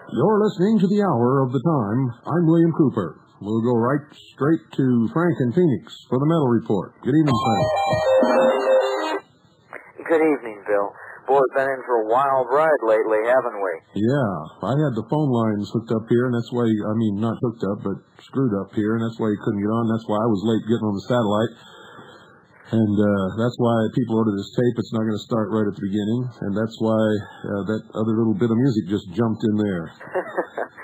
You're listening to the Hour of the Time. I'm William Cooper. We'll go right straight to Frank in Phoenix for the Metal Report. Good evening, Frank. Good evening, Bill. Boy, we've been in for a wild ride lately, haven't we? Yeah, I had the phone lines hooked up here, and that's why, not hooked up, but screwed up here, and that's why you couldn't get on. That's why I was late getting on the satellite. And that's why people ordered this tape. It's not going to start right at the beginning, and that's why that other little bit of music just jumped in there.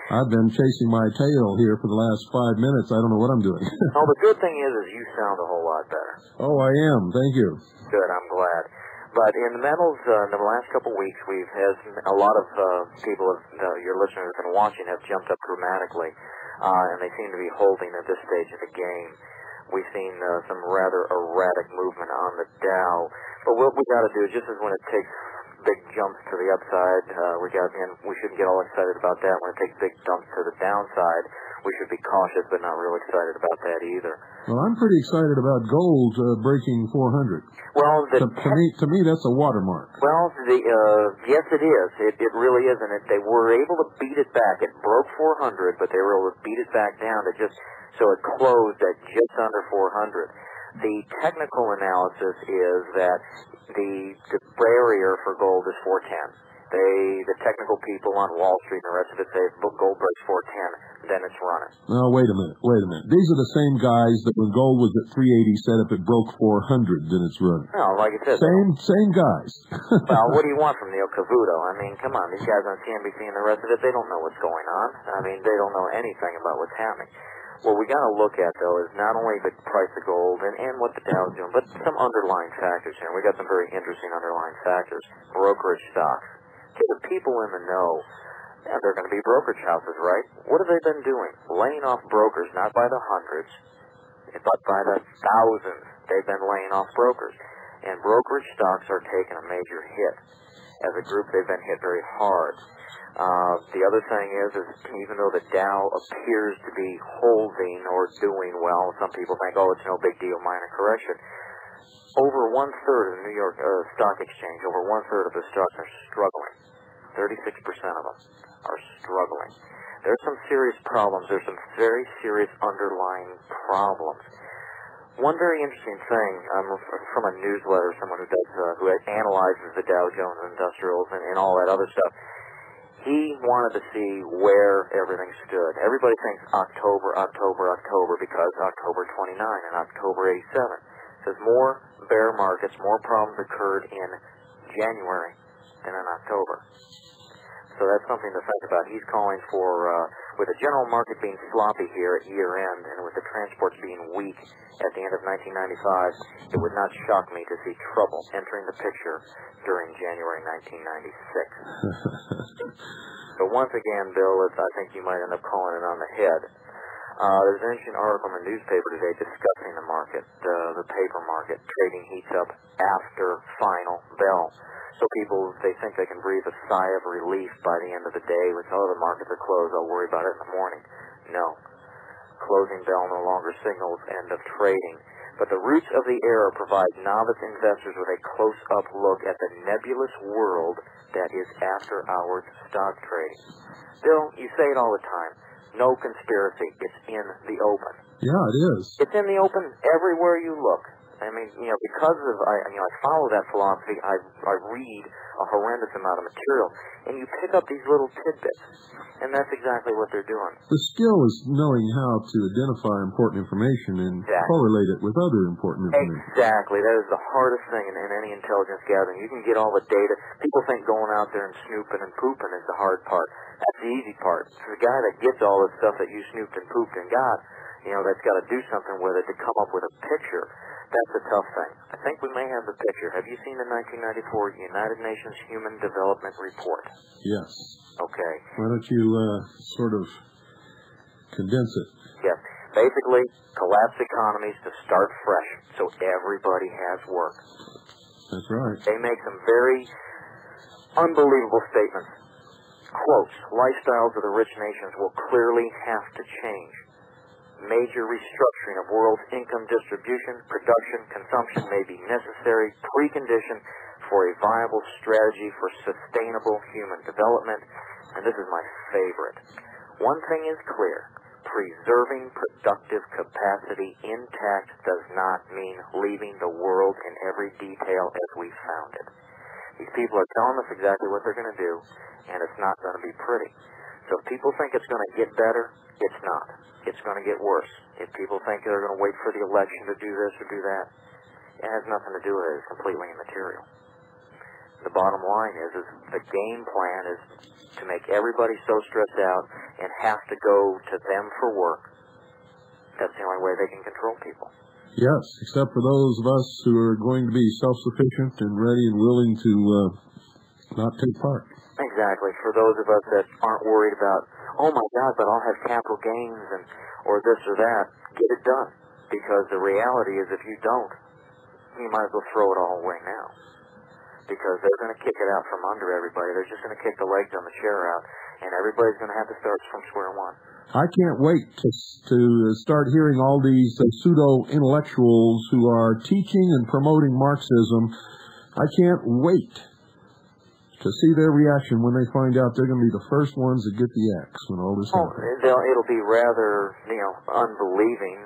I've been chasing my tail here for the last 5 minutes. I don't know what I'm doing. Oh, the good thing is you sound a whole lot better. Oh, I am. Thank you. Good, I'm glad. But in the metals, in the last couple of weeks, we've had a lot of people, your listeners have been watching, have jumped up dramatically, and they seem to be holding at this stage of the game. We've seen some rather erratic movement on the Dow. But what we got to do, just as when it takes big jumps to the upside, we shouldn't get all excited about that. When it takes big jumps to the downside, we should be cautious, but not real excited about that either. Well, I'm pretty excited about gold breaking 400. Well, to me, that's a watermark. Well, yes, it is. It really is, and they were able to beat it back. It broke 400, but they were able to beat it back down to so it closed at just under 400. The technical analysis is that the barrier for gold is 410. The technical people on Wall Street and the rest of it say if gold breaks 410, then it's running. No, wait a minute. These are the same guys that when gold was at 380 said if it broke 400, then it's running. No, like I said. Same guys. Well, what do you want from Neil Cavuto? I mean, come on, these guys on CNBC and the rest of it, they don't know what's going on. I mean, they don't know anything about what's happening. What we got to look at, though, is not only the price of gold and what the Dow's doing, but some underlying factors here. We got some very interesting underlying factors. Brokerage stocks. Okay, the people in the know, they're going to be brokerage houses, right? What have they been doing? Laying off brokers, not by the hundreds, but by the thousands. They've been laying off brokers. And brokerage stocks are taking a major hit. As a group, they've been hit very hard. The other thing is even though the Dow appears to be holding or doing well, some people think, oh, it's no big deal, minor correction. Over 1/3 of the New York Stock Exchange, over 1/3 of the stocks are struggling. 36% of them are struggling. There's some serious problems. There's some very serious underlying problems. One very interesting thing from a newsletter, someone who analyzes the Dow Jones Industrials and all that other stuff. He wanted to see where everything stood. Everybody thinks October because October 29 and October 87. Says more bear markets, more problems occurred in January than in October. So that's something to think about. He's calling for, with the general market being sloppy here at year end and with the transports being weak at the end of 1995, it would not shock me to see trouble entering the picture during January 1996. So once again, Bill, I think you might end up calling it on the head. There's an interesting article in the newspaper today discussing the market, the paper market. Trading heats up after final bell. So people, they think they can breathe a sigh of relief by the end of the day with, oh, the markets are closed, I'll worry about it in the morning. No. Closing bell no longer signals end of trading. But the roots of the era provide novice investors with a close-up look at the nebulous world that is after-hours stock trading. Bill, you say it all the time. No conspiracy. It's in the open. Yeah, it is. It's in the open everywhere you look. I mean, because of, I follow that philosophy, I read a horrendous amount of material, and you pick up these little tidbits, and that's exactly what they're doing. The skill is knowing how to identify important information and correlate it with other important information. Exactly. That is the hardest thing in any intelligence gathering. You can get all the data. People think going out there and snooping and pooping is the hard part. That's the easy part. So the guy that gets all the stuff that you snooped and pooped and got, that's got to do something with it to come up with a picture. That's a tough thing. I think we may have the picture. Have you seen the 1994 United Nations Human Development Report? Yes. Okay. Why don't you sort of condense it? Yes. Basically, collapse economies to start fresh so everybody has work. That's right. They make some very unbelievable statements. Quotes, lifestyles of the rich nations will clearly have to change. Major restructuring of world's income distribution, production, consumption may be necessary precondition for a viable strategy for sustainable human development. and this is my favorite. One thing is clear. Preserving productive capacity intact does not mean leaving the world in every detail as we found it. These people are telling us exactly what they're going to do, and it's not going to be pretty. So if people think it's going to get better, it's not. It's going to get worse. If people think they're going to wait for the election to do this or do that, it has nothing to do with it. It's completely immaterial. The bottom line is the game plan is to make everybody so stressed out and have to go to them for work. That's the only way they can control people. Yes, except for those of us who are going to be self-sufficient and ready and willing to not take part. Exactly. For those of us that aren't worried about, oh my God, but I'll have capital gains or this or that, get it done. Because the reality is if you don't, you might as well throw it all away now. Because they're going to kick it out from under everybody. They're just going to kick the legs on the chair out, and everybody's going to have to start from square one. I can't wait to start hearing all these pseudo-intellectuals who are teaching and promoting Marxism. I can't wait to see their reaction when they find out they're going to be the first ones that get the axe when all this happens. It'll be rather, unbelieving.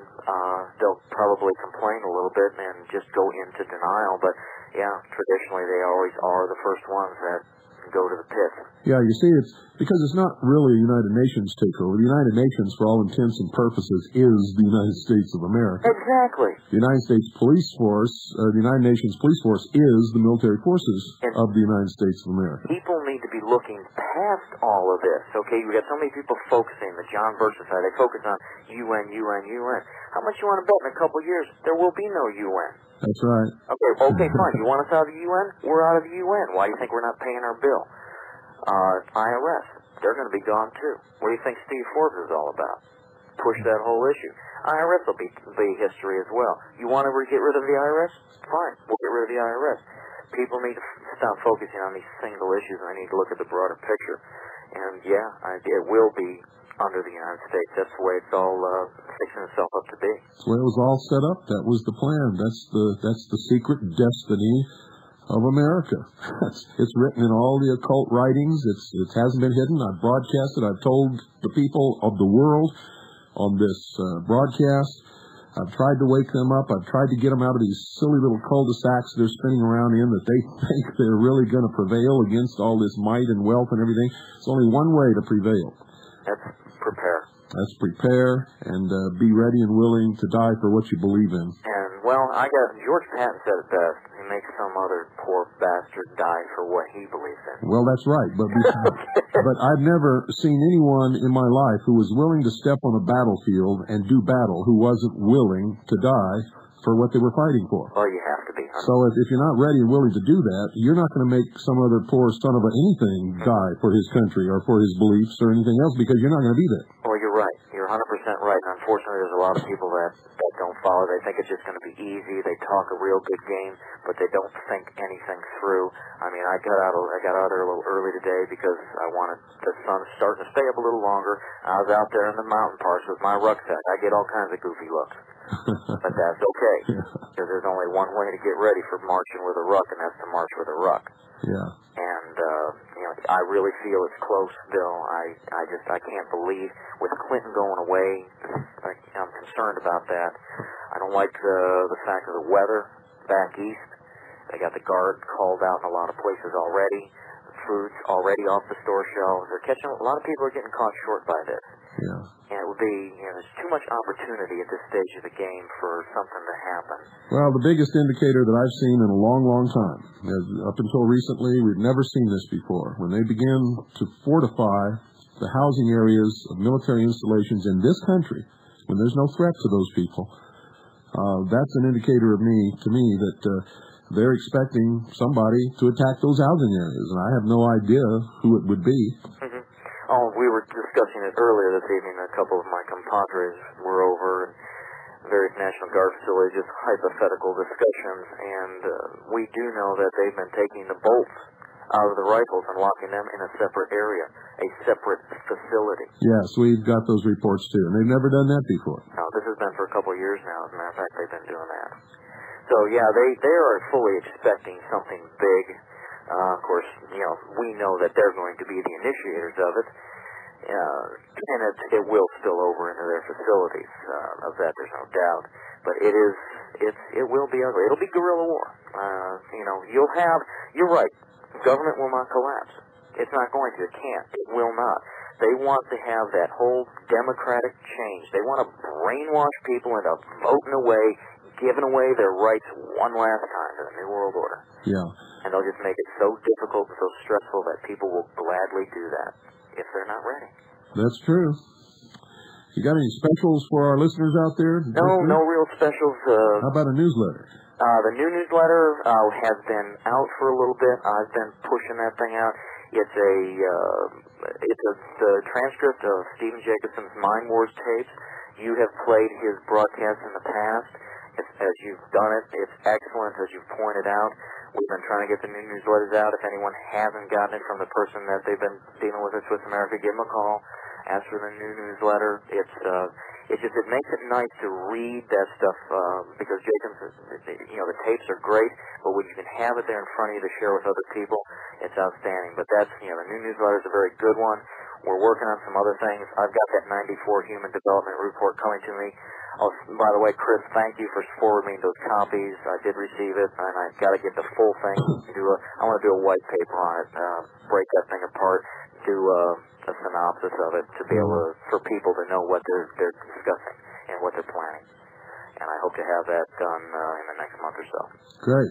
They'll probably complain a little bit and just go into denial, but yeah, traditionally they always are the first ones that go to the pit. Yeah, you see, it's because it's not really a United Nations takeover. The United Nations, for all intents and purposes, is the United States of America. Exactly. The United States Police Force, the United Nations Police Force, is the military forces of the United States of America. People need to be looking past all of this. Okay, you got so many people focusing, the John Birch Society, they focus on UN. How much you want to bet in a couple of years there will be no UN? That's right. Okay, fine. You want us out of the UN? We're out of the UN. Why do you think we're not paying our bill? IRS, they're going to be gone too. What do you think Steve Forbes is all about? Push that whole issue. IRS will be history as well. You want to get rid of the IRS? Fine, we'll get rid of the IRS. People need to stop focusing on these single issues, and they need to look at the broader picture. And yeah, it will be under the United States. That's the way it's all fixing itself up to be. That's the way it was all set up. That was the plan. That's the secret destiny of America. It's written in all the occult writings. It hasn't been hidden. I've broadcasted. I've told the people of the world on this broadcast. I've tried to wake them up. I've tried to get them out of these silly little cul-de-sacs they're spinning around in that they think they're really going to prevail against all this might and wealth and everything. It's only one way to prevail. That's prepare. Let's prepare and be ready and willing to die for what you believe in. And, George Patton said it best. He makes some other poor bastard die for what he believes in. Well, that's right. But I've never seen anyone in my life who was willing to step on a battlefield and do battle who wasn't willing to die for what they were fighting for. Well, you have to be. So if you're not ready and willing to do that, you're not going to make some other poor son of anything die for his country or for his beliefs or anything else because you're not going to be there. Well, you're right. You're 100% right. And unfortunately, there's a lot of people that don't follow. They think it's just going to be easy. They talk a real good game, but they don't think anything through. I mean, I got out there a little early today because I wanted the sun starting to stay up a little longer. I was out there in the mountain parks with my rucksack. I get all kinds of goofy looks. But that's okay, because there's only one way to get ready for marching with a ruck, and that's to march with a ruck. Yeah. And, I really feel it's close, Bill. I can't believe, with Clinton going away, I'm concerned about that. I don't like the fact of the weather back east. They got the guard called out in a lot of places already. The food's already off the store shelves. A lot of people are getting caught short by this. Yeah. And it would be, there's too much opportunity at this stage of the game for something to happen. Well, the biggest indicator that I've seen in a long, long time, up until recently, we've never seen this before. When they begin to fortify the housing areas of military installations in this country, when there's no threat to those people, that's an indicator to me that they're expecting somebody to attack those housing areas, and I have no idea who it would be. Mm-hmm. Oh, we were discussing it earlier this evening. A couple of my compadres were over in various National Guard facilities, just hypothetical discussions, and we do know that they've been taking the bolts out of the rifles and locking them in a separate area, a separate facility. Yes, we've got those reports too, and they've never done that before. No, this has been for a couple of years now. As a matter of fact, they've been doing that. So, yeah, they are fully expecting something big. Of course, we know that they're going to be the initiators of it, and it will spill over into their facilities. Of that, there's no doubt. But it will be ugly. It'll be guerrilla war. You're right. Government will not collapse. It's not going to. It can't. It will not. They want to have that whole democratic change. They want to brainwash people into voting away, giving away their rights one last time to the New World Order. Yeah. And they'll just make it so difficult and so stressful that people will gladly do that if they're not ready. That's true. You got any specials for our listeners out there? No real specials. How about a newsletter? The new newsletter has been out for a little bit. I've been pushing that thing out. It's the transcript of Stephen Jacobson's Mind Wars tapes. You have played his broadcasts in the past. As you've done it, it's excellent, as you've pointed out. We've been trying to get the new newsletters out. If anyone hasn't gotten it from the person that they've been dealing with at Swiss America, give them a call. Ask for the new newsletter. It makes it nice to read that stuff because Jacobs, the tapes are great, but when you can have it there in front of you to share with other people, it's outstanding. But that's, the new newsletter is a very good one. We're working on some other things. I've got that 94 Human Development Report coming to me. Oh, by the way, Chris, thank you for forwarding me those copies. I did receive it, and I've got to get the full thing. I want to do a white paper on it, break that thing apart, do a synopsis of it to be able for people to know what they're discussing and what they're planning. And I hope to have that done in the next month or so. Great.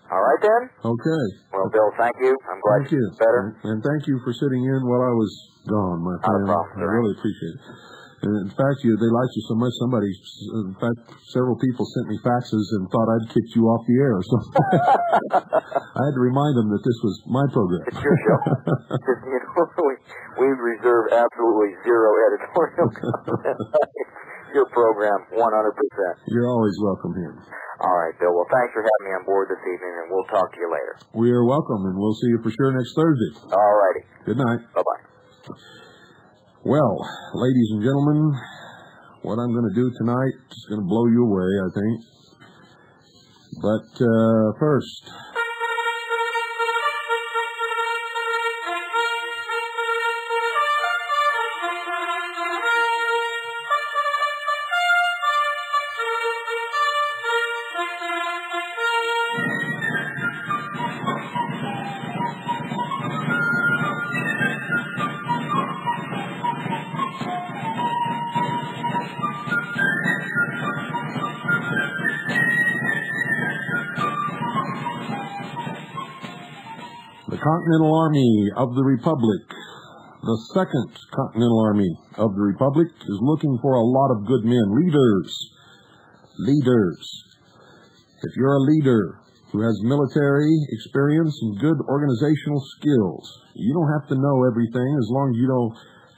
All right, then? Okay. Well, Bill, thank you. I'm glad you're better. And thank you for sitting in while I was gone, my friend. Not a problem, sir. I really appreciate it. And in fact, they liked you so much, several people sent me faxes and thought I'd kicked you off the air or something. I had to remind them that this was my program. It's your show. We reserve absolutely zero editorial content. Your program, 100%. You're always welcome here. All right, Bill. Well, thanks for having me on board this evening, and we'll talk to you later. We are welcome, and we'll see you for sure next Thursday. All righty. Good night. Bye-bye. Well, ladies and gentlemen, what I'm going to do tonight is going to blow you away, I think. But first... The Continental Army of the Republic, the Second Continental Army of the Republic, is looking for a lot of good men, leaders. If you're a leader who has military experience and good organizational skills, you don't have to know everything as long as you know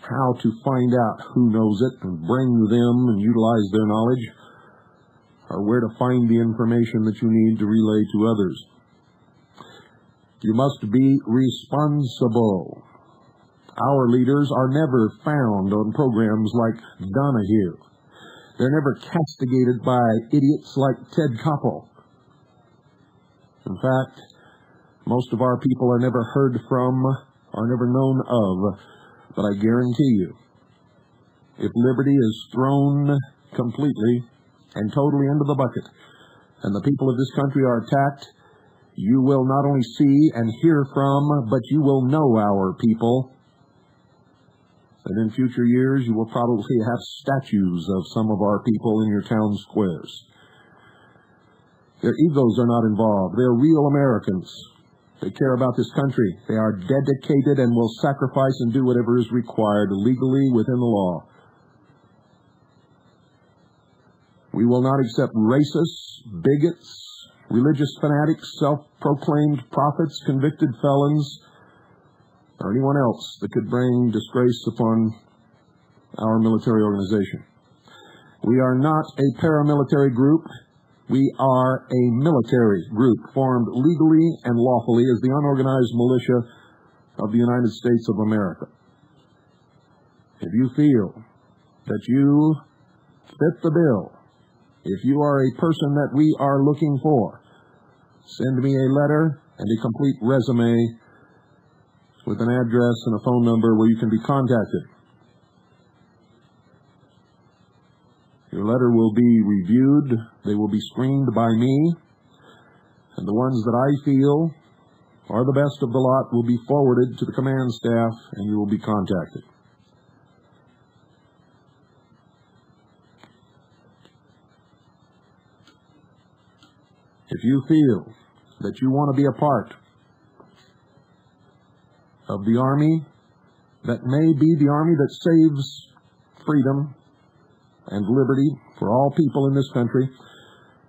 how to find out who knows it and bring them and utilize their knowledge, or where to find the information that you need to relay to others. You must be responsible. Our leaders are never found on programs like Donahue. They're never castigated by idiots like Ted Koppel. In fact, most of our people are never heard from or never known of. But I guarantee you, if liberty is thrown completely and totally into the bucket, and the people of this country are attacked, you will not only see and hear from, but you will know our people. And in future years, you will probably have statues of some of our people in your town squares. Their egos are not involved. They're real Americans. They care about this country. They are dedicated and will sacrifice and do whatever is required legally within the law. We will not accept racists, bigots, religious fanatics, self-proclaimed prophets, convicted felons, or anyone else that could bring disgrace upon our military organization. We are not a paramilitary group. We are a military group formed legally and lawfully as the unorganized militia of the United States of America. If you feel that you fit the bill, if you are a person that we are looking for, send me a letter and a complete resume with an address and a phone number where you can be contacted. Your letter will be reviewed. They will be screened by me, and the ones that I feel are the best of the lot will be forwarded to the command staff, and you will be contacted. If you feel that you want to be a part of the Army that may be the Army that saves freedom and liberty for all people in this country,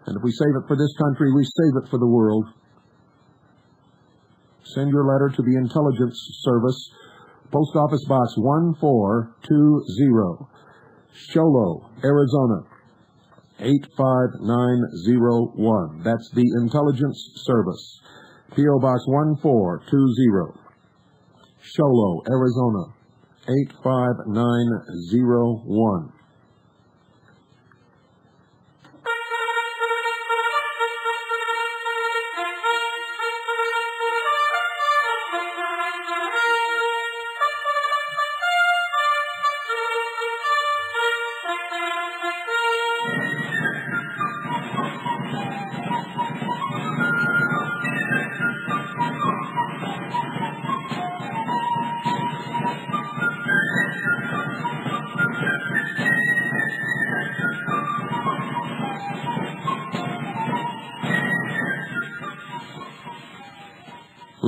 and if we save it for this country, we save it for the world, send your letter to the Intelligence Service, Post Office Box 1420, Sholo, Arizona, 85901. That's the Intelligence Service. P.O. Box 1420, Sholo, Arizona, 85901.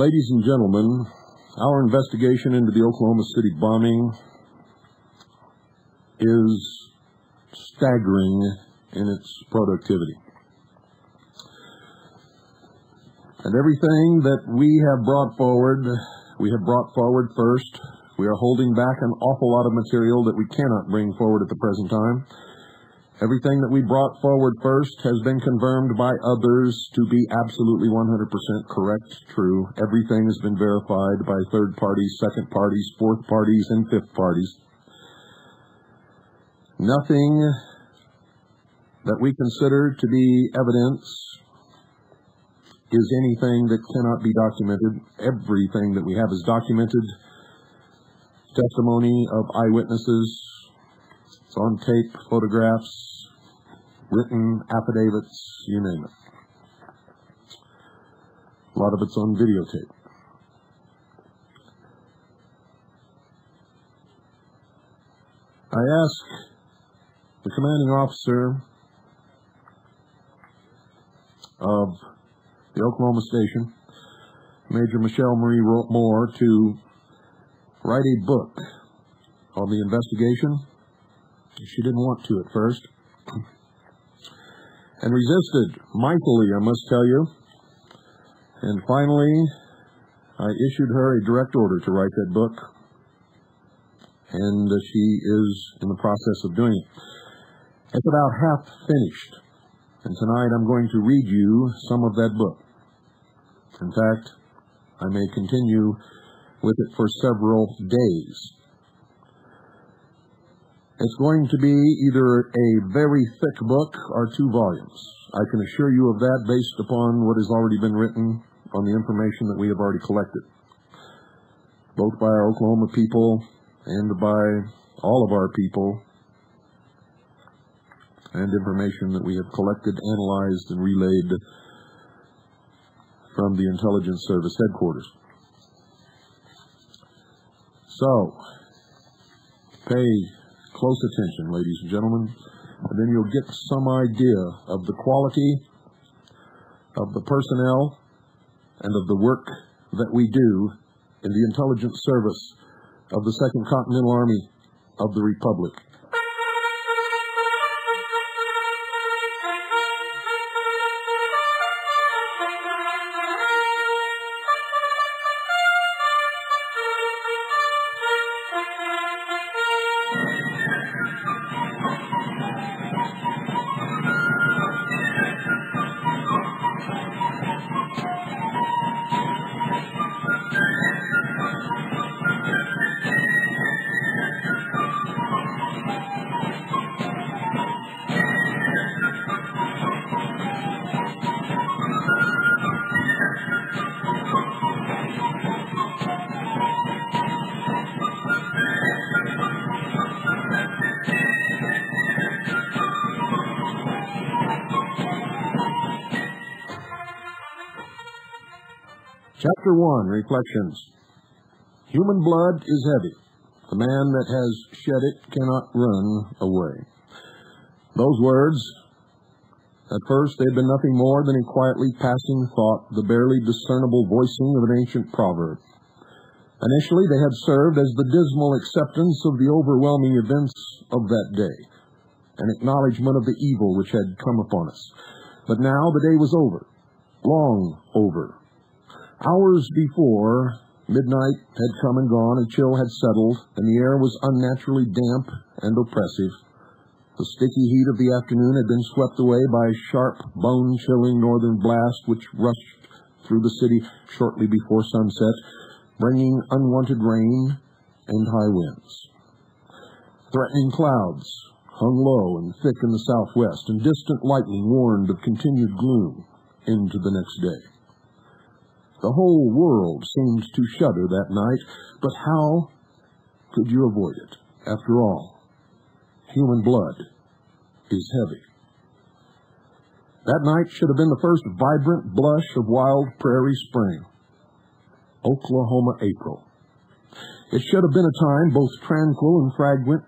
Ladies and gentlemen, our investigation into the Oklahoma City bombing is staggering in its productivity. And everything that we have brought forward first. We are holding back an awful lot of material that we cannot bring forward at the present time. Everything that we brought forward first has been confirmed by others to be absolutely 100% correct, true. Everything has been verified by third parties, second parties, fourth parties, and fifth parties. Nothing that we consider to be evidence is anything that cannot be documented. Everything that we have is documented. Testimony of eyewitnesses. It's on tape, photographs, written affidavits, you name it. A lot of it's on videotape. I ask the commanding officer of the Oklahoma Station, Major Michele Moore, to write a book on the investigation. She didn't want to at first, and resisted mightily, I must tell you. And finally, I issued her a direct order to write that book, and she is in the process of doing it. It's about half finished, and tonight I'm going to read you some of that book. In fact, I may continue with it for several days. It's going to be either a very thick book or 2 volumes. I can assure you of that based upon what has already been written on the information that we have already collected, both by our Oklahoma people and by all of our people, and information that we have collected, analyzed, and relayed from the Intelligence Service headquarters. So, pay close attention, ladies and gentlemen, and then you'll get some idea of the quality of the personnel and of the work that we do in the intelligence service of the 2nd Continental Army of the Republic. Chapter 1, Reflections. Human blood is heavy. The man that has shed it cannot run away. Those words, at first they had been nothing more than a quietly passing thought, the barely discernible voicing of an ancient proverb. Initially they had served as the dismal acceptance of the overwhelming events of that day, an acknowledgment of the evil which had come upon us. But now the day was over, long over. Hours before, midnight had come and gone, a chill had settled, and the air was unnaturally damp and oppressive. The sticky heat of the afternoon had been swept away by a sharp, bone-chilling northern blast which rushed through the city shortly before sunset, bringing unwanted rain and high winds. Threatening clouds hung low and thick in the southwest, and distant lightning warned of continued gloom into the next day. The whole world seemed to shudder that night, but how could you avoid it? After all, human blood is heavy. That night should have been the first vibrant blush of wild prairie spring. Oklahoma April. It should have been a time both tranquil and fragrant,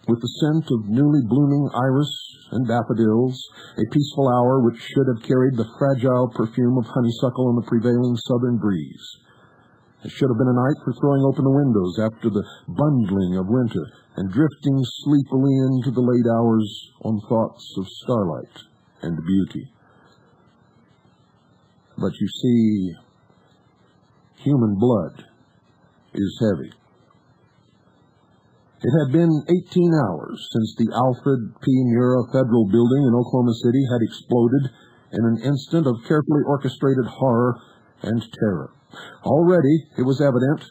with the scent of newly blooming iris and daffodils, a peaceful hour which should have carried the fragile perfume of honeysuckle in the prevailing southern breeze. It should have been a night for throwing open the windows after the bundling of winter and drifting sleepily into the late hours on thoughts of starlight and beauty. But you see, human blood is heavy. It had been 18 hours since the Alfred P. Murrah Federal Building in Oklahoma City had exploded in an instant of carefully orchestrated horror and terror. Already it was evident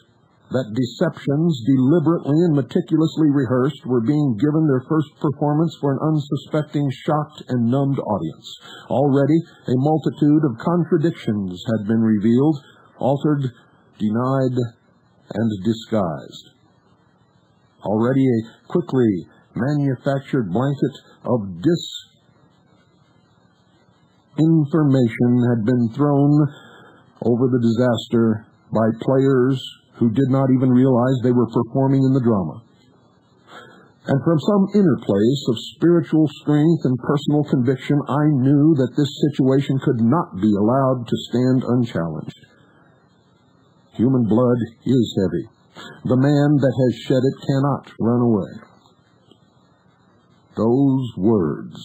that deceptions deliberately and meticulously rehearsed were being given their first performance for an unsuspecting, shocked, and numbed audience. Already a multitude of contradictions had been revealed, altered, denied, and disguised. Already a quickly manufactured blanket of disinformation had been thrown over the disaster by players who did not even realize they were performing in the drama. And from some inner place of spiritual strength and personal conviction, I knew that this situation could not be allowed to stand unchallenged. Human blood is heavy. The man that has shed it cannot run away. Those words.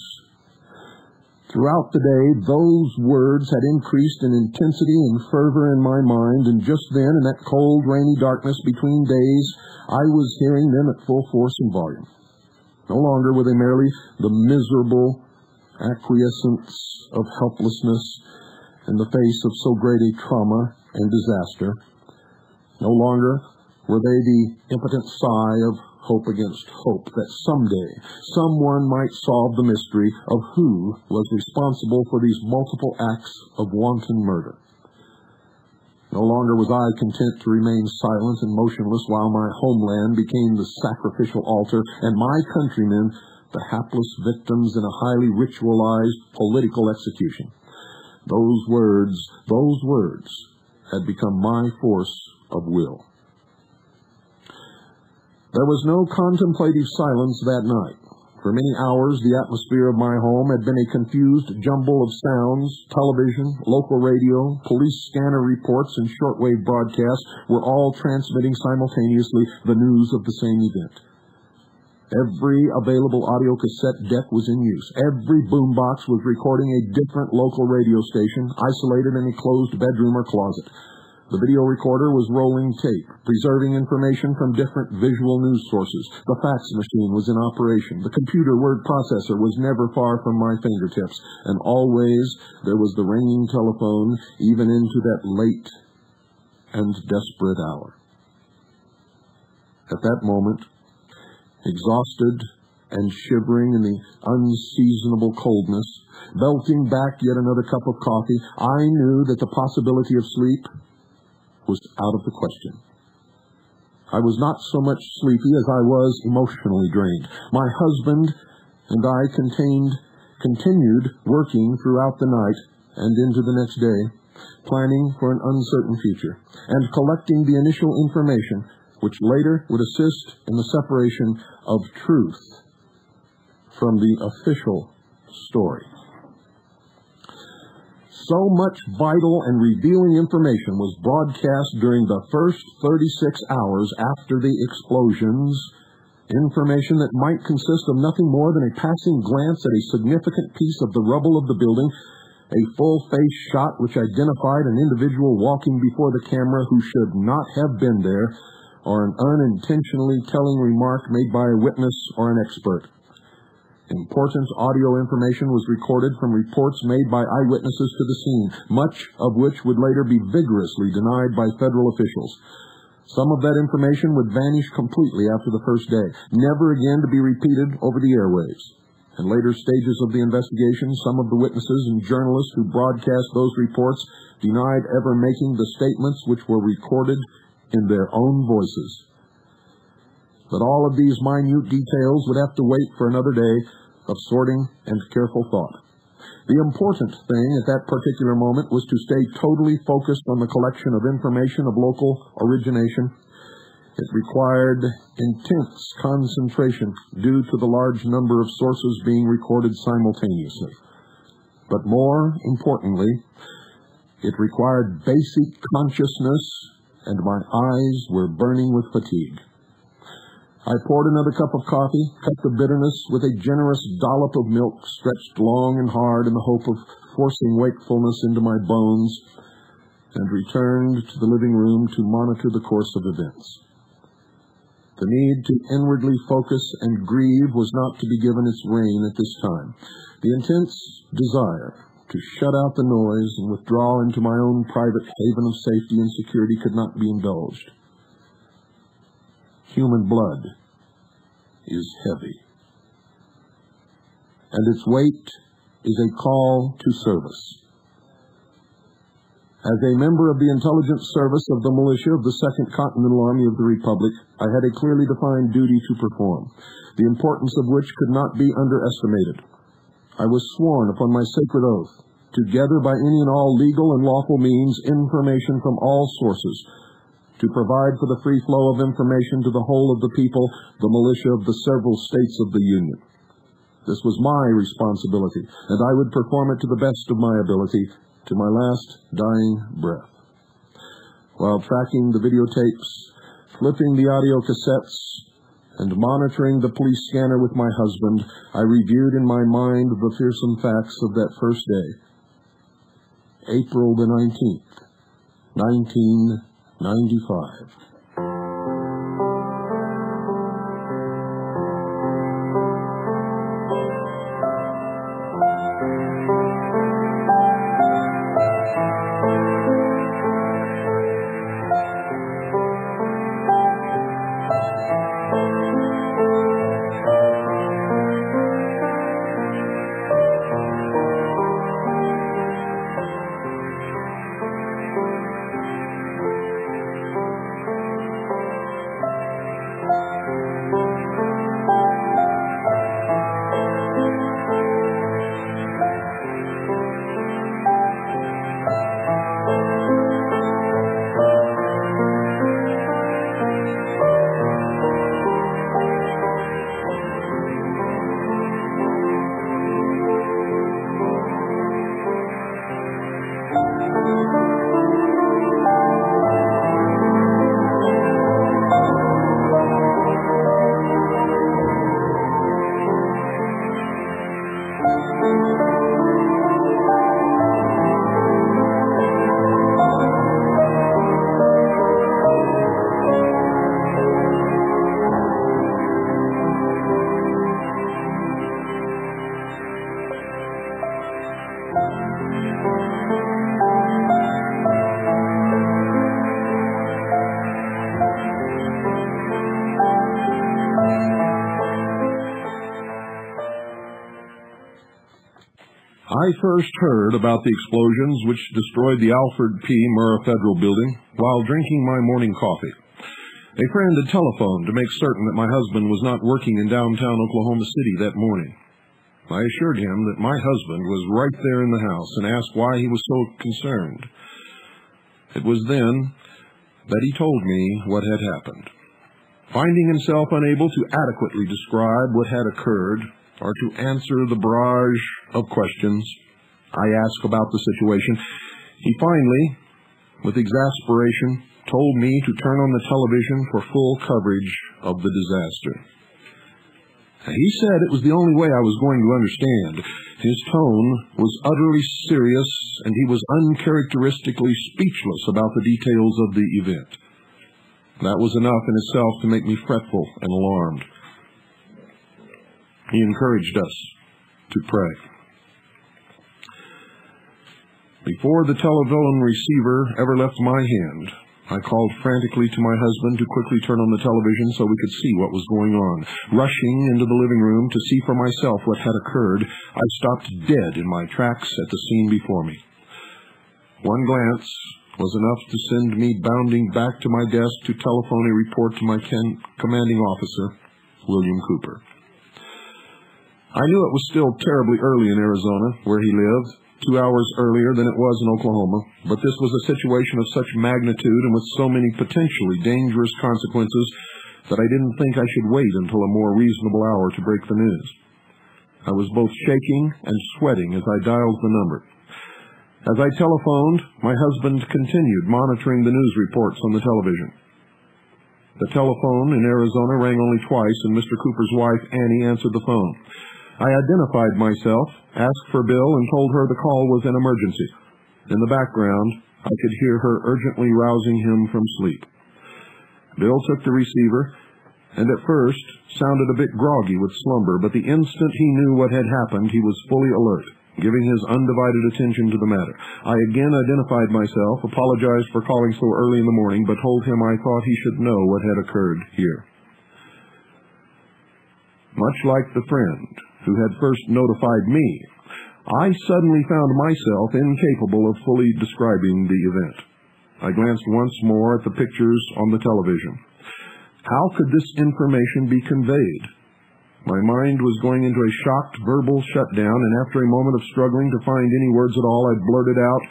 Throughout the day, those words had increased in intensity and fervor in my mind, and just then, in that cold, rainy darkness between days, I was hearing them at full force and volume. No longer were they merely the miserable acquiescence of helplessness in the face of so great a trauma and disaster. No longer were they the impotent sigh of hope against hope that someday someone might solve the mystery of who was responsible for these multiple acts of wanton murder. No longer was I content to remain silent and motionless while my homeland became the sacrificial altar and my countrymen the hapless victims in a highly ritualized political execution. Those words had become my force of will. There was no contemplative silence that night. For many hours, the atmosphere of my home had been a confused jumble of sounds. Television, local radio, police scanner reports, and shortwave broadcasts were all transmitting simultaneously the news of the same event. Every available audio cassette deck was in use. Every boombox was recording a different local radio station, isolated in a closed bedroom or closet. The video recorder was rolling tape, preserving information from different visual news sources. The fax machine was in operation. The computer word processor was never far from my fingertips. And always there was the ringing telephone, even into that late and desperate hour. At that moment, exhausted and shivering in the unseasonable coldness, belting back yet another cup of coffee, I knew that the possibility of sleep was out of the question. I was not so much sleepy as I was emotionally drained. My husband and I continued working throughout the night and into the next day. planning for an uncertain future, and collecting the initial information which later would assist in the separation of truth from the official story. So much vital and revealing information was broadcast during the first 36 hours after the explosions, information that might consist of nothing more than a passing glance at a significant piece of the rubble of the building, a full-face shot which identified an individual walking before the camera who should not have been there, or an unintentionally telling remark made by a witness or an expert. Important audio information was recorded from reports made by eyewitnesses to the scene, much of which would later be vigorously denied by federal officials. Some of that information would vanish completely after the first day, never again to be repeated over the airwaves. In later stages of the investigation, some of the witnesses and journalists who broadcast those reports denied ever making the statements which were recorded in their own voices. But all of these minute details would have to wait for another day of sorting and careful thought. The important thing at that particular moment was to stay totally focused on the collection of information of local origination. It required intense concentration due to the large number of sources being recorded simultaneously. But more importantly, it required basic consciousness, and my eyes were burning with fatigue. I poured another cup of coffee, cut the bitterness with a generous dollop of milk, stretched long and hard in the hope of forcing wakefulness into my bones, and returned to the living room to monitor the course of events. The need to inwardly focus and grieve was not to be given its rein at this time. The intense desire to shut out the noise and withdraw into my own private haven of safety and security could not be indulged. Human blood is heavy, and its weight is a call to service. As a member of the intelligence service of the militia of the 2nd Continental Army of the Republic, I had a clearly defined duty to perform, the importance of which could not be underestimated. I was sworn upon my sacred oath to gather by any and all legal and lawful means information from all sources, to provide for the free flow of information to the whole of the people, the militia of the several states of the Union. This was my responsibility, and I would perform it to the best of my ability, to my last dying breath. While tracking the videotapes, flipping the audio cassettes, and monitoring the police scanner with my husband, I reviewed in my mind the fearsome facts of that first day. April the 19th, 1995. I first heard about the explosions which destroyed the Alfred P. Murrah Federal Building while drinking my morning coffee. A friend had telephoned to make certain that my husband was not working in downtown Oklahoma City that morning. I assured him that my husband was right there in the house and asked why he was so concerned. It was then that he told me what had happened. Finding himself unable to adequately describe what had occurred or to answer the barrage of questions I asked about the situation, he finally, with exasperation, told me to turn on the television for full coverage of the disaster. He said it was the only way I was going to understand. His tone was utterly serious, and he was uncharacteristically speechless about the details of the event. That was enough in itself to make me fretful and alarmed. He encouraged us to pray. Before the telephone receiver ever left my hand, I called frantically to my husband to quickly turn on the television so we could see what was going on. Rushing into the living room to see for myself what had occurred, I stopped dead in my tracks at the scene before me. One glance was enough to send me bounding back to my desk to telephone a report to my commanding officer, William Cooper. I knew it was still terribly early in Arizona, where he lived, 2 hours earlier than it was in Oklahoma, but this was a situation of such magnitude and with so many potentially dangerous consequences that I didn't think I should wait until a more reasonable hour to break the news. I was both shaking and sweating as I dialed the number. As I telephoned, my husband continued monitoring the news reports on the television. The telephone in Arizona rang only twice, and Mr. Cooper's wife, Annie, answered the phone. I identified myself, asked for Bill, and told her the call was an emergency. In the background, I could hear her urgently rousing him from sleep. Bill took the receiver, and at first sounded a bit groggy with slumber, but the instant he knew what had happened, he was fully alert, giving his undivided attention to the matter. I again identified myself, apologized for calling so early in the morning, but told him I thought he should know what had occurred here. Much like the friend who had first notified me, I suddenly found myself incapable of fully describing the event. I glanced once more at the pictures on the television. How could this information be conveyed? My mind was going into a shocked verbal shutdown, and after a moment of struggling to find any words at all, I blurted out,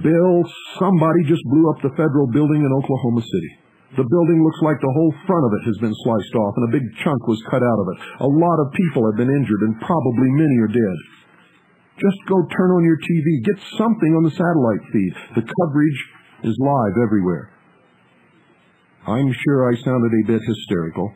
"Bill, somebody just blew up the federal building in Oklahoma City. The building looks like the whole front of it has been sliced off, and a big chunk was cut out of it. A lot of people have been injured, and probably many are dead. Just go turn on your TV. Get something on the satellite feed. The coverage is live everywhere." I'm sure I sounded a bit hysterical.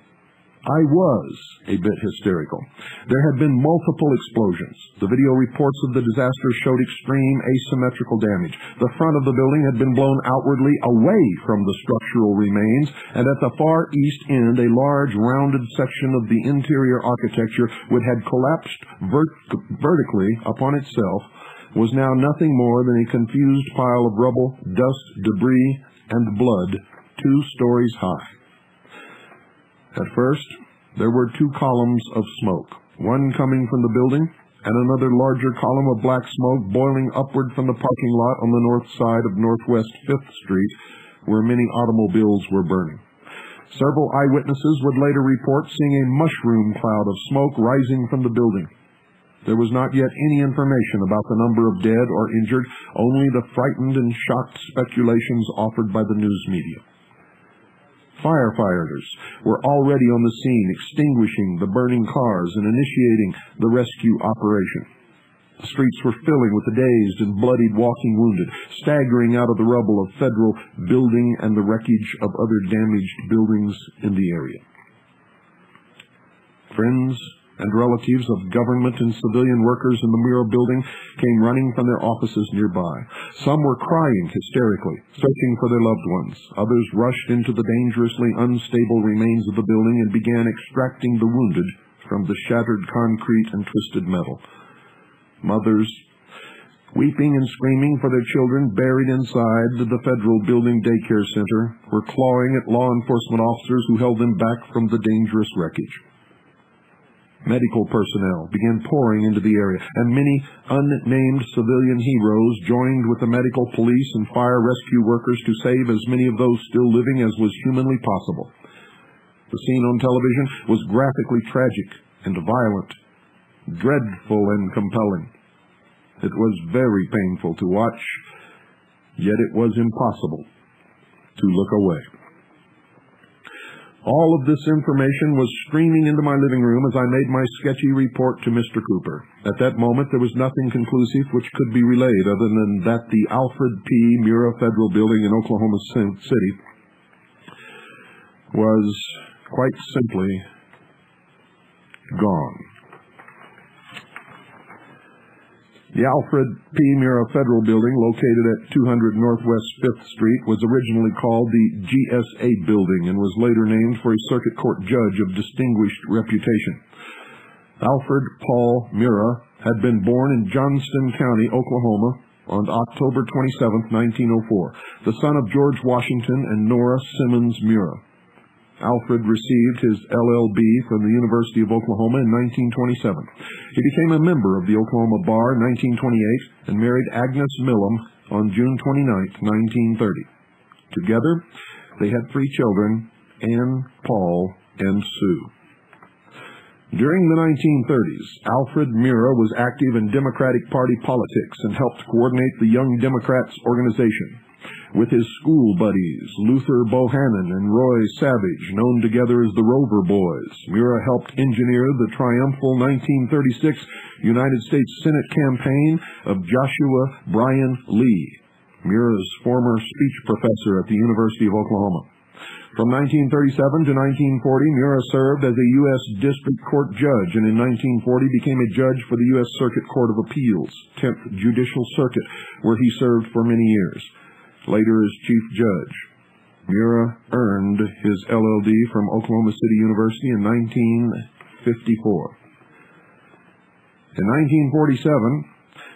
I was a bit hysterical. There had been multiple explosions. The video reports of the disaster showed extreme asymmetrical damage. The front of the building had been blown outwardly away from the structural remains, and at the far east end, a large rounded section of the interior architecture, which had collapsed vertically upon itself, was now nothing more than a confused pile of rubble, dust, debris, and blood 2 stories high. At first, there were 2 columns of smoke, one coming from the building and another larger column of black smoke boiling upward from the parking lot on the north side of Northwest 5th Street, where many automobiles were burning. Several eyewitnesses would later report seeing a mushroom cloud of smoke rising from the building. There was not yet any information about the number of dead or injured, only the frightened and shocked speculations offered by the news media. Firefighters were already on the scene, extinguishing the burning cars and initiating the rescue operation. The streets were filling with the dazed and bloodied walking wounded, staggering out of the rubble of federal building and the wreckage of other damaged buildings in the area. Friends and relatives of government and civilian workers in the Miro building came running from their offices nearby. Some were crying hysterically, searching for their loved ones. Others rushed into the dangerously unstable remains of the building and began extracting the wounded from the shattered concrete and twisted metal. Mothers, weeping and screaming for their children buried inside the federal building daycare center, were clawing at law enforcement officers who held them back from the dangerous wreckage. Medical personnel began pouring into the area, and many unnamed civilian heroes joined with the medical police and fire rescue workers to save as many of those still living as was humanly possible. The scene on television was graphically tragic and violent, dreadful and compelling. It was very painful to watch, yet it was impossible to look away. All of this information was streaming into my living room as I made my sketchy report to Mr. Cooper. At that moment, there was nothing conclusive which could be relayed other than that the Alfred P. Murrah Federal Building in Oklahoma City was quite simply gone. The Alfred P. Murrah Federal Building, located at 200 Northwest 5th Street, was originally called the GSA Building and was later named for a circuit court judge of distinguished reputation. Alfred Paul Murrah had been born in Johnston County, Oklahoma, on October 27, 1904, the son of George Washington and Nora Simmons Murrah. Alfred received his LL.B. from the University of Oklahoma in 1927. He became a member of the Oklahoma Bar in 1928 and married Agnes Millam on June 29, 1930. Together, they had 3 children, Anne, Paul, and Sue. During the 1930s, Alfred Murrah was active in Democratic Party politics and helped coordinate the Young Democrats organization. With his school buddies, Luther Bohannon and Roy Savage, known together as the Rover Boys, Murrah helped engineer the triumphal 1936 United States Senate campaign of Joshua Bryan Lee, Murrah's former speech professor at the University of Oklahoma. From 1937 to 1940, Murrah served as a U.S. District Court judge, and in 1940 became a judge for the U.S. Circuit Court of Appeals, 10th Judicial Circuit, where he served for many years. Later as chief judge. Murrah earned his LL.D. from Oklahoma City University in 1954. In 1947,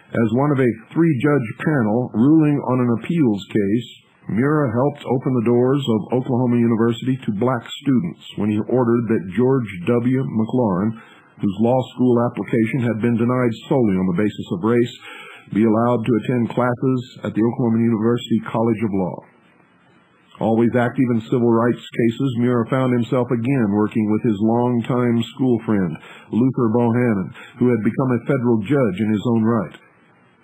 as one of a 3-judge panel ruling on an appeals case, Murrah helped open the doors of Oklahoma University to black students when he ordered that George W. McLaurin, whose law school application had been denied solely on the basis of race, be allowed to attend classes at the Oklahoma University College of Law. Always active in civil rights cases, Murrah found himself again working with his longtime school friend, Luther Bohannon, who had become a federal judge in his own right.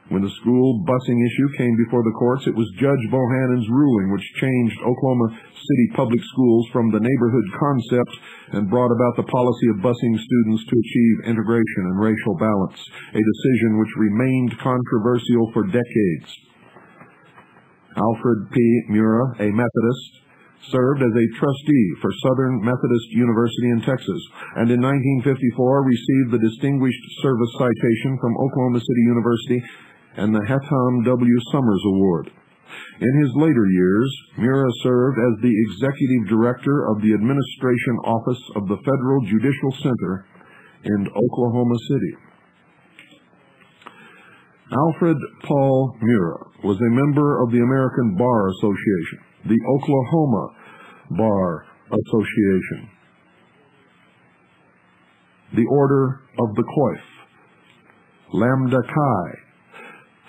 When the school busing issue came before the courts, it was Judge Bohannon's ruling which changed Oklahoma City public schools from the neighborhood concept and brought about the policy of busing students to achieve integration and racial balance, a decision which remained controversial for decades. Alfred P. Murrah, a Methodist, served as a trustee for Southern Methodist University in Texas, and in 1954 received the Distinguished Service Citation from Oklahoma City University and the Hetham W. Summers Award. In his later years, Murrah served as the Executive Director of the Administration Office of the Federal Judicial Center in Oklahoma City. Alfred Paul Murrah was a member of the American Bar Association, the Oklahoma Bar Association, the Order of the Coif, Lambda Chi,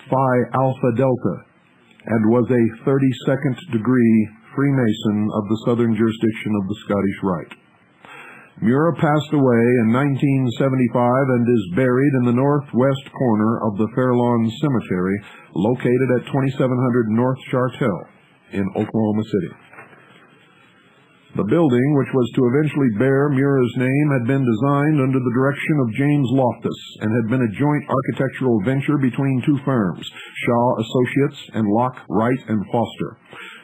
Phi Alpha Delta, and was a 32nd degree Freemason of the Southern Jurisdiction of the Scottish Rite. Murrah passed away in 1975 and is buried in the northwest corner of the Fairlawn Cemetery, located at 2700 North Chartel in Oklahoma City. The building, which was to eventually bear Murrah's name, had been designed under the direction of James Loftus and had been a joint architectural venture between 2 firms, Shaw Associates and Locke, Wright and Foster.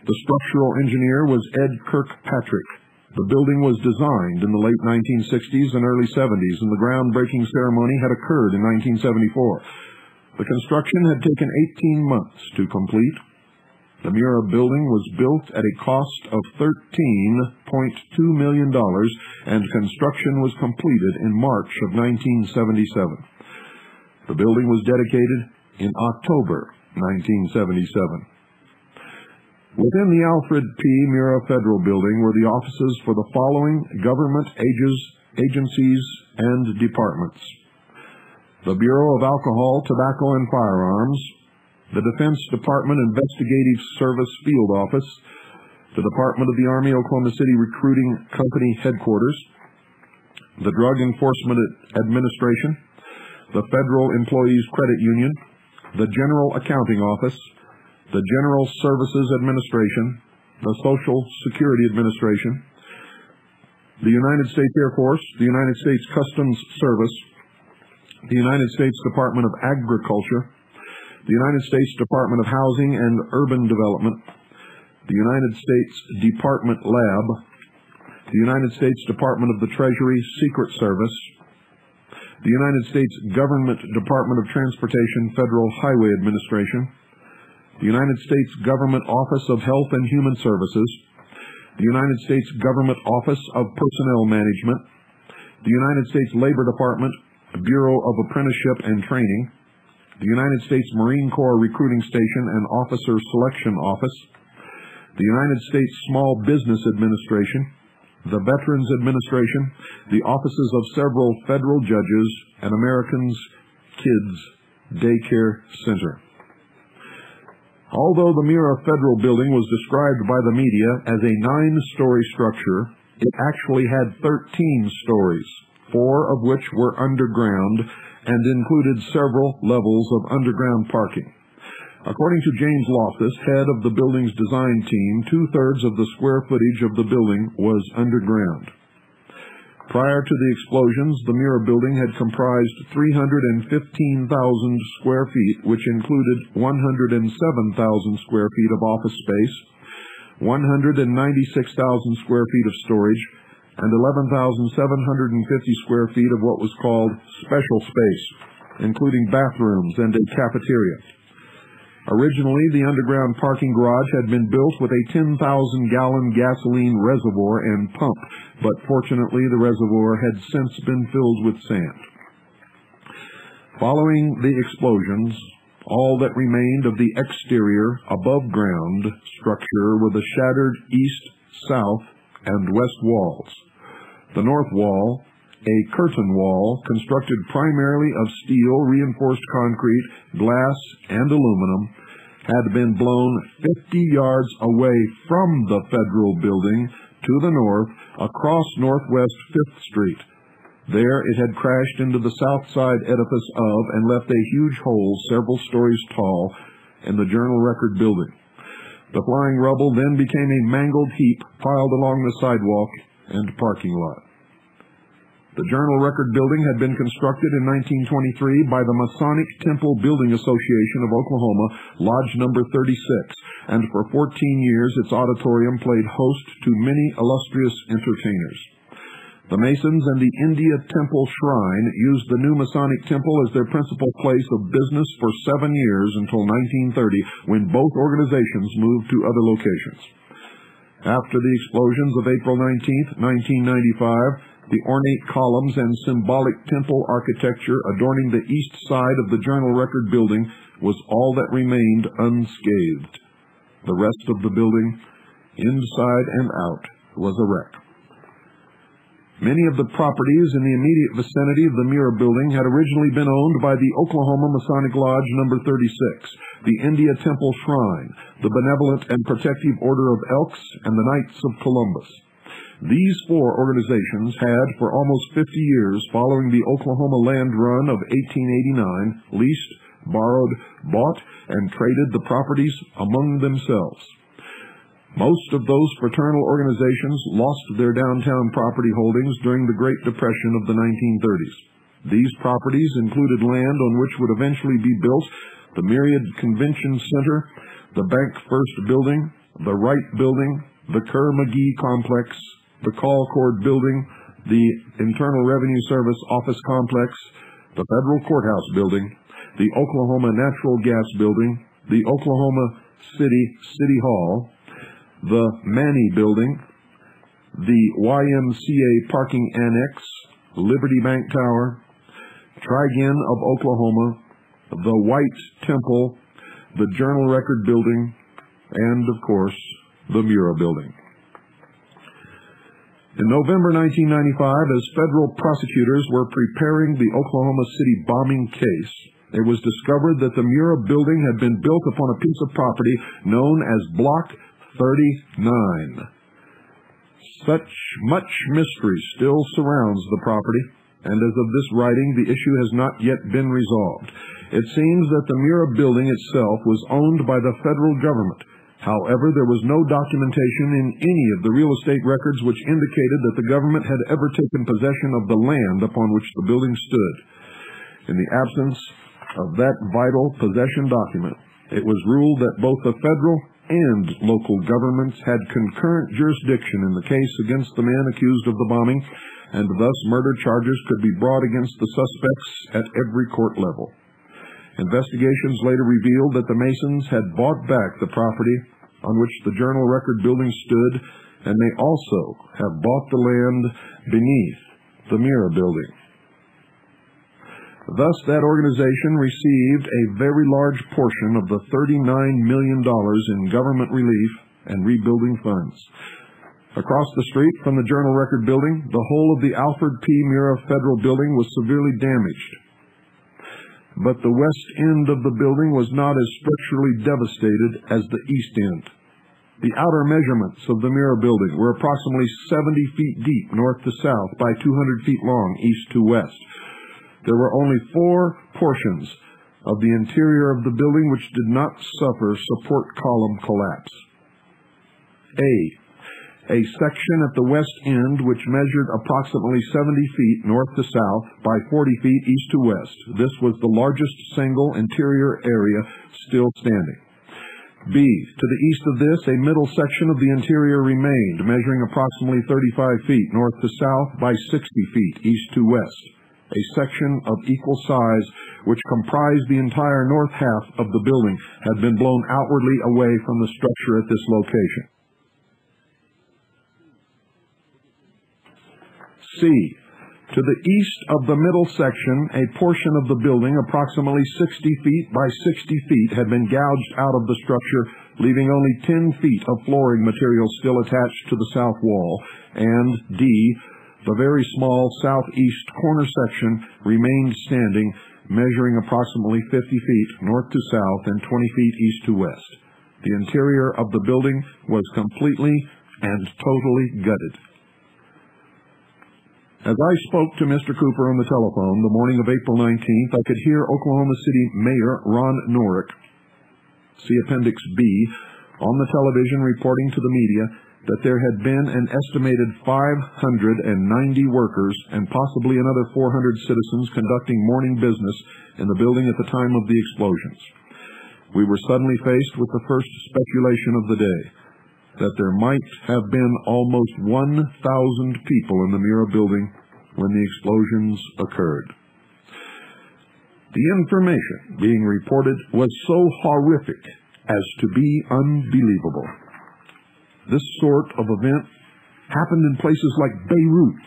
The structural engineer was Ed Kirkpatrick. The building was designed in the late 1960s and early 70s, and the groundbreaking ceremony had occurred in 1974. The construction had taken 18 months to complete. The Murrah building was built at a cost of $13.2 million, and construction was completed in March of 1977. The building was dedicated in October 1977. Within the Alfred P. Murrah Federal Building were the offices for the following government agencies and departments: the Bureau of Alcohol, Tobacco, and Firearms, the Defense Department Investigative Service Field Office, the Department of the Army Oklahoma City Recruiting Company Headquarters, the Drug Enforcement Administration, the Federal Employees Credit Union, the General Accounting Office, the General Services Administration, the Social Security Administration, the United States Air Force, the United States Customs Service, the United States Department of Agriculture, the United States Department of Housing and Urban Development, the United States Department Lab, the United States Department of the Treasury Secret Service, the United States Government Department of Transportation Federal Highway Administration, the United States Government Office of Health and Human Services, the United States Government Office of Personnel Management, the United States Labor Department, Bureau of Apprenticeship and Training, the United States Marine Corps Recruiting Station and Officer Selection Office, the United States Small Business Administration, the Veterans Administration, the offices of several federal judges, and Americans Kids Daycare Center. Although the Mira Federal Building was described by the media as a 9-story structure, it actually had 13 stories, 4 of which were underground and included several levels of underground parking. According to James Loftus, head of the building's design team, 2/3 of the square footage of the building was underground. Prior to the explosions, the Mira building had comprised 315,000 square feet, which included 107,000 square feet of office space, 196,000 square feet of storage, and 11,750 square feet of what was called special space, including bathrooms and a cafeteria. Originally, the underground parking garage had been built with a 10,000-gallon gasoline reservoir and pump, but fortunately the reservoir had since been filled with sand. Following the explosions, all that remained of the exterior, above-ground structure were the shattered east, south, and west walls. The north wall, a curtain wall constructed primarily of steel, reinforced concrete, glass, and aluminum, had been blown 50 yards away from the federal building to the north across Northwest 5th Street. There it had crashed into the south side edifice of and left a huge hole several stories tall in the Journal-Record building. The flying rubble then became a mangled heap piled along the sidewalk and parking lot. The Journal-Record building had been constructed in 1923 by the Masonic Temple Building Association of Oklahoma, Lodge Number 36, and for 14 years its auditorium played host to many illustrious entertainers. The Masons and the India Temple Shrine used the new Masonic Temple as their principal place of business for 7 years until 1930, when both organizations moved to other locations. After the explosions of April 19, 1995, the ornate columns and symbolic temple architecture adorning the east side of the Journal-Record building was all that remained unscathed. The rest of the building, inside and out, was a wreck. Many of the properties in the immediate vicinity of the Mira building had originally been owned by the Oklahoma Masonic Lodge Number 36, the India Temple Shrine, the Benevolent and Protective Order of Elks, and the Knights of Columbus. These 4 organizations had, for almost 50 years following the Oklahoma Land Run of 1889, leased, borrowed, bought, and traded the properties among themselves. Most of those fraternal organizations lost their downtown property holdings during the Great Depression of the 1930s. These properties included land on which would eventually be built the Myriad Convention Center, the Bank First Building, the Wright Building, the Kerr-McGee Complex, the Colcord Building, the Internal Revenue Service Office Complex, the Federal Courthouse Building, the Oklahoma Natural Gas Building, the Oklahoma City Hall, the Manny Building, the YMCA Parking Annex, Liberty Bank Tower, Trigen of Oklahoma, the White Temple, the Journal-Record Building, and, of course, the Mira Building. In November 1995, as federal prosecutors were preparing the Oklahoma City bombing case, it was discovered that the Mira building had been built upon a piece of property known as Block 39. Such much mystery still surrounds the property, and as of this writing, the issue has not yet been resolved. It seems that the Mira building itself was owned by the federal government. However, there was no documentation in any of the real estate records which indicated that the government had ever taken possession of the land upon which the building stood. In the absence of that vital possession document, it was ruled that both the federal and local governments had concurrent jurisdiction in the case against the man accused of the bombing, and thus murder charges could be brought against the suspects at every court level. Investigations later revealed that the Masons had bought back the property on which the Journal Record building stood, and they also have bought the land beneath the Mira building. Thus, that organization received a very large portion of the $39 million in government relief and rebuilding funds. Across the street from the Journal Record building, the whole of the Alfred P. Mira Federal building was severely damaged. But the west end of the building was not as structurally devastated as the east end. The outer measurements of the Mira building were approximately 70 feet deep north to south by 200 feet long east to west. There were only 4 portions of the interior of the building which did not suffer support column collapse. A section at the west end which measured approximately 70 feet north to south by 40 feet east to west. This was the largest single interior area still standing. B. To the east of this, a middle section of the interior remained, measuring approximately 35 feet north to south by 60 feet east to west. A section of equal size, which comprised the entire north half of the building, had been blown outwardly away from the structure at this location. C. To the east of the middle section, a portion of the building, approximately 60 feet by 60 feet, had been gouged out of the structure, leaving only 10 feet of flooring material still attached to the south wall. And D. The very small southeast corner section remained standing, measuring approximately 50 feet north to south and 20 feet east to west. The interior of the building was completely and totally gutted. As I spoke to Mr. Cooper on the telephone the morning of April 19th, I could hear Oklahoma City Mayor Ron Norick, see Appendix B, on the television reporting to the media that there had been an estimated 590 workers and possibly another 400 citizens conducting morning business in the building at the time of the explosions. We were suddenly faced with the first speculation of the day, that there might have been almost 1,000 people in the Mira building when the explosions occurred. The information being reported was so horrific as to be unbelievable. This sort of event happened in places like Beirut,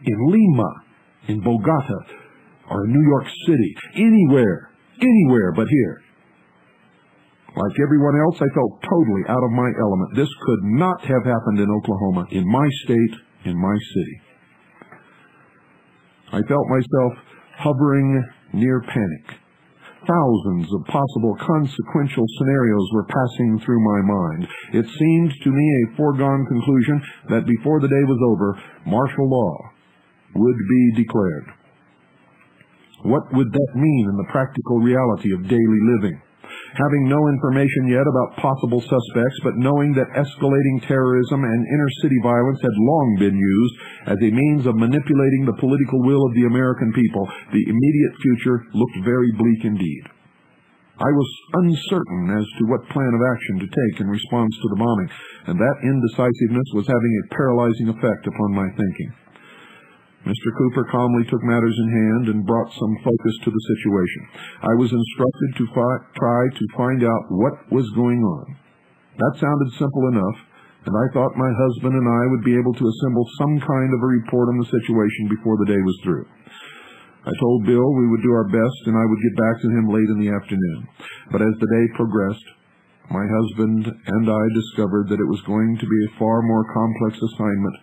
in Lima, in Bogota, or in New York City, anywhere but here. Like everyone else, I felt totally out of my element. This could not have happened in Oklahoma, in my state, in my city. I felt myself hovering near panic. Thousands of possible consequential scenarios were passing through my mind. It seemed to me a foregone conclusion that before the day was over, martial law would be declared. What would that mean in the practical reality of daily living? Having no information yet about possible suspects, but knowing that escalating terrorism and inner-city violence had long been used as a means of manipulating the political will of the American people, the immediate future looked very bleak indeed. I was uncertain as to what plan of action to take in response to the bombing, and that indecisiveness was having a paralyzing effect upon my thinking. Mr. Cooper calmly took matters in hand and brought some focus to the situation. I was instructed to try to find out what was going on. That sounded simple enough, and I thought my husband and I would be able to assemble some kind of a report on the situation before the day was through. I told Bill we would do our best and I would get back to him late in the afternoon. But as the day progressed, my husband and I discovered that it was going to be a far more complex assignment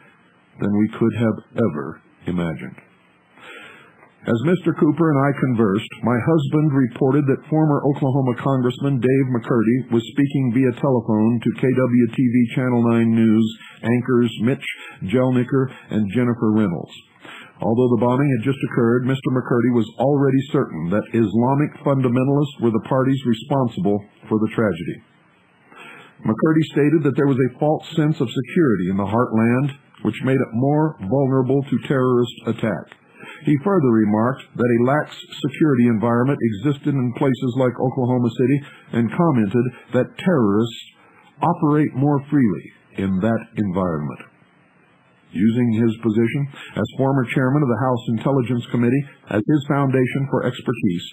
than we could have ever imagined. As Mr. Cooper and I conversed, my husband reported that former Oklahoma Congressman Dave McCurdy was speaking via telephone to KWTV Channel 9 News anchors Mitch Jelniker and Jennifer Reynolds. Although the bombing had just occurred, Mr. McCurdy was already certain that Islamic fundamentalists were the parties responsible for the tragedy. McCurdy stated that there was a false sense of security in the heartland, which made it more vulnerable to terrorist attack. He further remarked that a lax security environment existed in places like Oklahoma City and commented that terrorists operate more freely in that environment. Using his position as former chairman of the House Intelligence Committee as his foundation for expertise,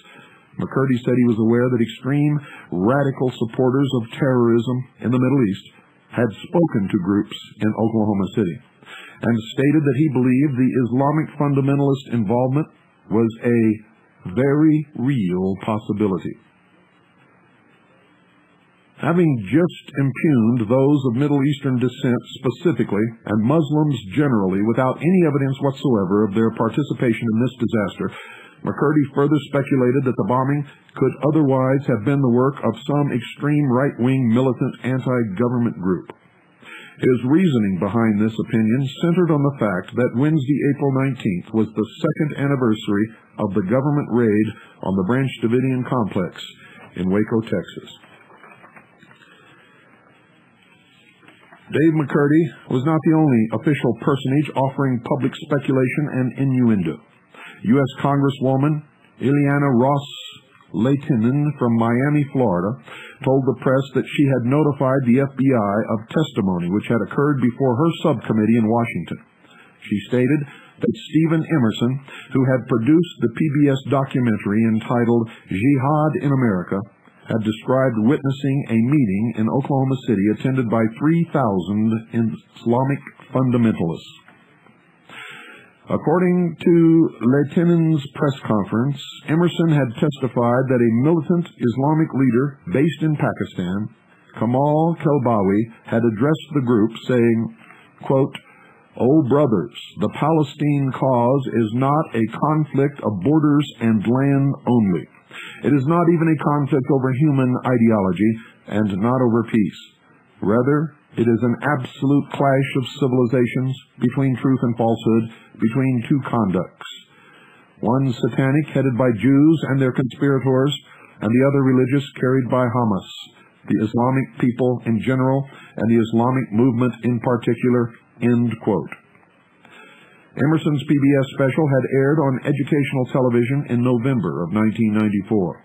McCurdy said he was aware that extreme radical supporters of terrorism in the Middle East had spoken to groups in Oklahoma City, and stated that he believed the Islamic fundamentalist involvement was a very real possibility. Having just impugned those of Middle Eastern descent specifically, and Muslims generally, without any evidence whatsoever of their participation in this disaster, McCurdy further speculated that the bombing could otherwise have been the work of some extreme right-wing militant anti-government group. His reasoning behind this opinion centered on the fact that Wednesday, April 19th, was the second anniversary of the government raid on the Branch Davidian complex in Waco, Texas. Dave McCurdy was not the only official personage offering public speculation and innuendo. U.S. Congresswoman Ileana Ross-Lehtinen from Miami, Florida, told the press that she had notified the FBI of testimony which had occurred before her subcommittee in Washington. She stated that Stephen Emerson, who had produced the PBS documentary entitled Jihad in America, had described witnessing a meeting in Oklahoma City attended by 3,000 Islamic fundamentalists. According to Lehtinen's press conference, Emerson had testified that a militant Islamic leader based in Pakistan, Kamal Kelbawi, had addressed the group saying, quote, "O brothers, the Palestine cause is not a conflict of borders and land only. It is not even a conflict over human ideology and not over peace. Rather, it is an absolute clash of civilizations between truth and falsehood, between two conducts. One satanic, headed by Jews and their conspirators, and the other religious, carried by Hamas, the Islamic people in general, and the Islamic movement in particular," end quote. Emerson's PBS special had aired on educational television in November of 1994.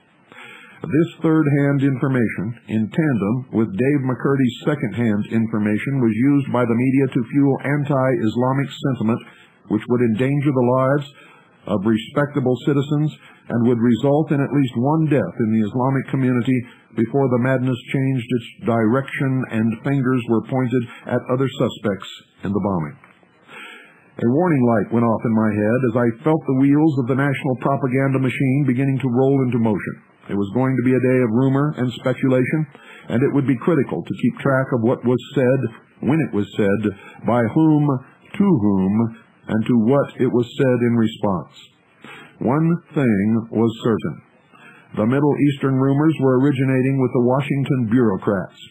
This third-hand information, in tandem with Dave McCurdy's second-hand information, was used by the media to fuel anti-Islamic sentiment which would endanger the lives of respectable citizens and would result in at least one death in the Islamic community before the madness changed its direction and fingers were pointed at other suspects in the bombing. A warning light went off in my head as I felt the wheels of the national propaganda machine beginning to roll into motion. It was going to be a day of rumor and speculation, and it would be critical to keep track of what was said, when it was said, by whom, to whom, and to what it was said in response. One thing was certain. The Middle Eastern rumors were originating with the Washington bureaucrats.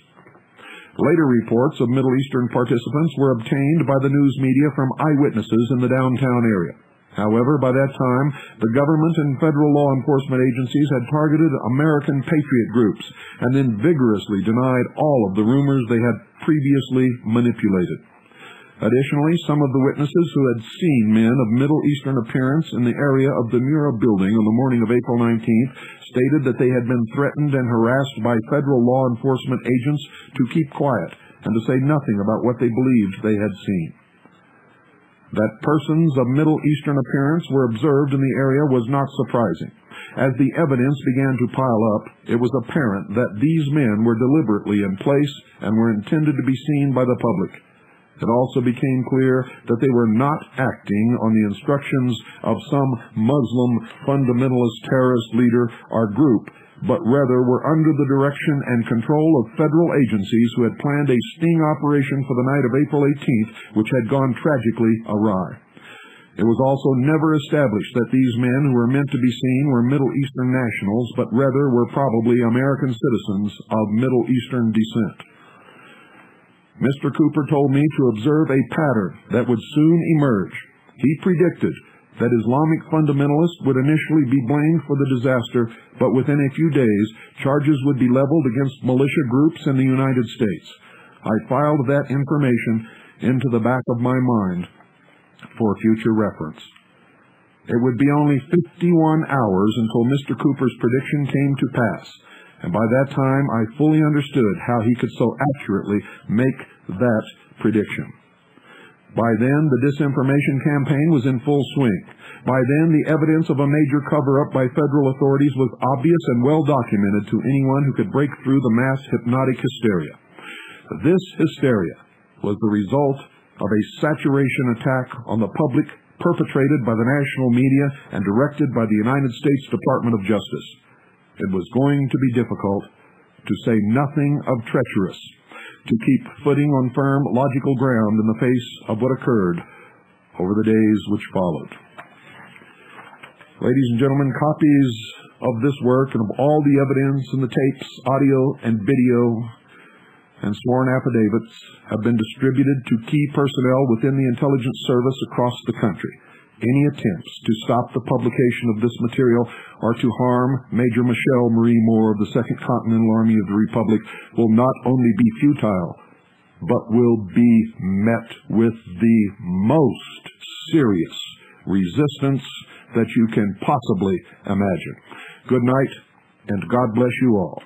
Later reports of Middle Eastern participants were obtained by the news media from eyewitnesses in the downtown area. However, by that time, the government and federal law enforcement agencies had targeted American patriot groups and then vigorously denied all of the rumors they had previously manipulated. Additionally, some of the witnesses who had seen men of Middle Eastern appearance in the area of the Mura building on the morning of April 19th stated that they had been threatened and harassed by federal law enforcement agents to keep quiet and to say nothing about what they believed they had seen. That persons of Middle Eastern appearance were observed in the area was not surprising. As the evidence began to pile up, it was apparent that these men were deliberately in place and were intended to be seen by the public. It also became clear that they were not acting on the instructions of some Muslim fundamentalist terrorist leader or group, but rather were under the direction and control of federal agencies who had planned a sting operation for the night of April 18th, which had gone tragically awry. It was also never established that these men who were meant to be seen were Middle Eastern nationals, but rather were probably American citizens of Middle Eastern descent. Mr. Cooper told me to observe a pattern that would soon emerge. He predicted that Islamic fundamentalists would initially be blamed for the disaster, but within a few days, charges would be leveled against militia groups in the United States. I filed that information into the back of my mind for future reference. It would be only 51 hours until Mr. Cooper's prediction came to pass, and by that time I fully understood how he could so accurately make that prediction. By then, the disinformation campaign was in full swing. By then, the evidence of a major cover-up by federal authorities was obvious and well documented to anyone who could break through the mass hypnotic hysteria. This hysteria was the result of a saturation attack on the public perpetrated by the national media and directed by the United States Department of Justice. It was going to be difficult, to say nothing of treacherous, to keep footing on firm, logical ground in the face of what occurred over the days which followed. Ladies and gentlemen, copies of this work and of all the evidence and the tapes, audio and video, and sworn affidavits have been distributed to key personnel within the intelligence service across the country. Any attempts to stop the publication of this material or to harm Major Michele Moore of the 2nd Continental Army of the Republic will not only be futile, but will be met with the most serious resistance that you can possibly imagine. Good night, and God bless you all.